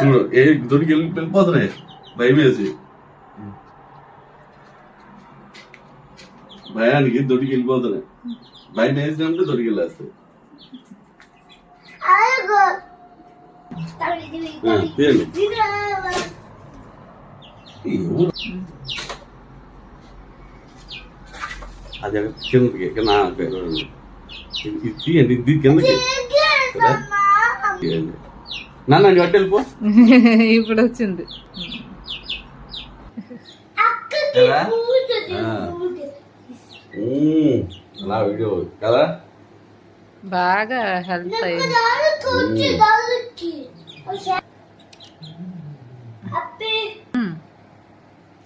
చూడు ఏ దొరికి వెళ్ళిపోతున్నాయి భయం వేసి భయానికి దొరికి వెళ్ళిపోతున్నాయి బయట వేసినట్టు దొరికి వెళ్ళేస్తాయి అది కిందకి తీయండి ఇది కిందకి నాన్న అట్టు వెళ్ళిపో ఇప్పుడు వచ్చింది అలా వీడియో కదా బాగా హెల్ప్ అయింది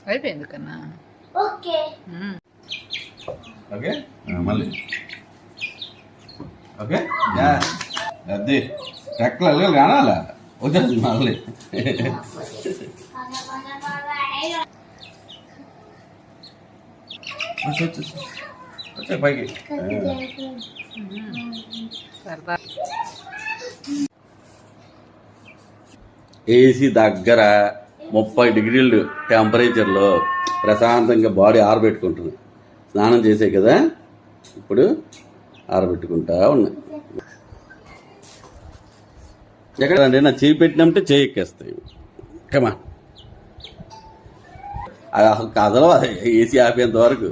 అయిపోయింది కన్నా ఓకే మళ్ళీ ఓకే అదే రెక్కలు కానాలా వచ్చేస్తుంది మళ్ళీ వచ్చే పైకి ఏసీ దగ్గర 30 డిగ్రీలు టెంపరేచర్లో ప్రశాంతంగా బాడీ ఆరబెట్టుకుంటుంది స్నానం చేసే కదా ఇప్పుడు ఆరబెట్టుకుంటా ఉన్నాయి ఎక్కడంటే నా చేయి పెట్టినట్టే చేయి ఎక్కేస్తాయి కమా కదలో ఏసీ ఆపేంత వరకు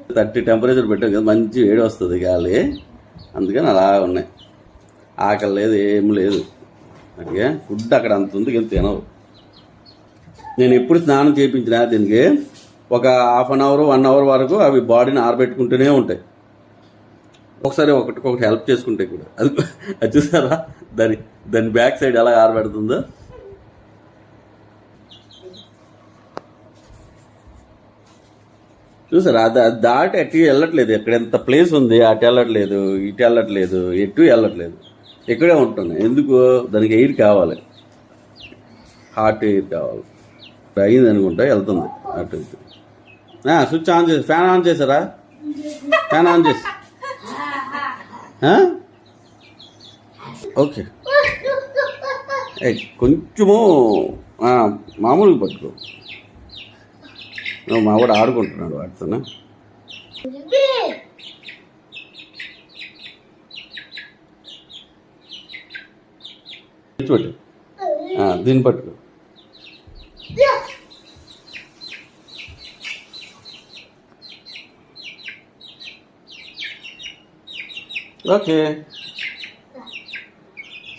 30 టెంపరేచర్ పెట్టాం కదా మంచి వేడి వస్తుంది గాలి అందుకని అలా ఉన్నాయి ఆకలి లేదు ఏం లేదు అడిగా ఫుడ్ అక్కడ అంత ఉంది కానీ తినవు నేను ఎప్పుడు స్నానం చేయించినా దీనికి ఒక ½ అన్ అవర్ 1 అవర్ వరకు అవి బాడీని ఆరబెట్టుకుంటూనే ఉంటాయి ఒకసారి ఒకటి హెల్ప్ చేసుకుంటే కూడా అది చూసారా దాని బ్యాక్ సైడ్ ఎలా ఆరబెడుతుందో చూసారా అది దాటి అటు వెళ్ళట్లేదు ఎక్కడ ఎంత ప్లేస్ ఉంది అటు వెళ్ళట్లేదు ఇటు వెళ్ళట్లేదు ఎటు వెళ్ళట్లేదు ఇక్కడే ఉంటుంది ఎందుకు దానికి ఎయిర్ కావాలి హాట్ ఎయిర్ కావాలి అయింది అనుకుంటా వెళ్తుంది అటు ఇటు స్విచ్ ఆన్ చేసి ఫ్యాన్ ఆన్ చేసారా ఫ్యాన్ ఆన్ చేసి ఓకే కొంచెము మామూలుగా పట్టుకో మా వాడు ఆడుకుంటున్నాడు వాటితోనే పెట్టు దీన్ని పట్టుకో ఓకే